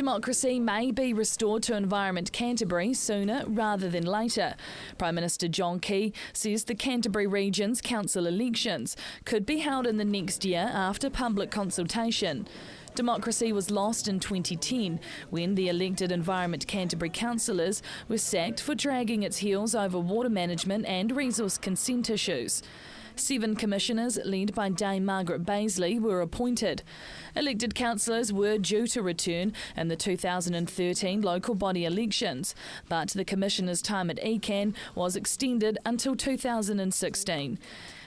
Democracy may be restored to Environment Canterbury sooner rather than later. Prime Minister John Key says the Canterbury region's council elections could be held in the next year after public consultation. Democracy was lost in 2010 when the elected Environment Canterbury councillors were sacked for dragging its heels over water management and resource consent issues. 7 commissioners, led by Dame Margaret Baisley, were appointed. Elected councillors were due to return in the 2013 local body elections, but the commissioners' time at Ecan was extended until 2016.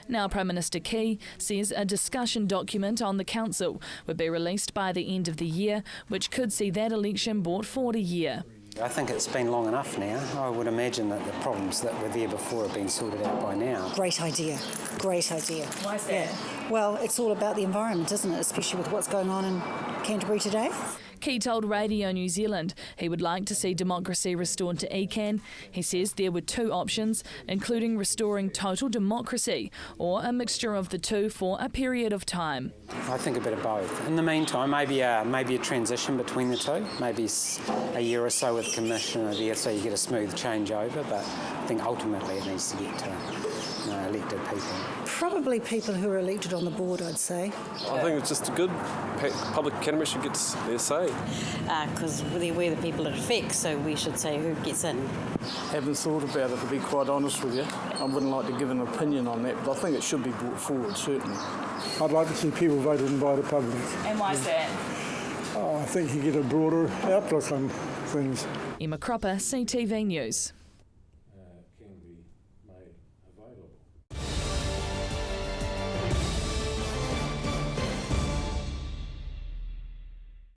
Now Prime Minister Key says a discussion document on the council would be released by the end of the year, which could see that election brought forward a year. I think it's been long enough now. I would imagine that the problems that were there before have been sorted out by now. Great idea. Great idea. Why is that? Yeah. Well, it's all about the environment, isn't it? Especially with what's going on in Canterbury today. Key told Radio New Zealand he would like to see democracy restored to Ecan. He says there were 2 options, including restoring total democracy or a mixture of the two for a period of time. I think a bit of both. In the meantime, maybe a transition between the two, maybe a year or so with Commissioner there so you get a smooth changeover, but I think ultimately it needs to get to elected people. Probably people who are elected on the board, I'd say. I think it's just a good public Canterbury should get their say. Because we're the people it affects, so we should say who gets in. Haven't thought about it, to be quite honest with you. I wouldn't like to give an opinion on that, but I think it should be brought forward, certainly. I'd like to see people voted in by the public. And why is that? I think you get a broader outlook on things. Emma Cropper, CTV News.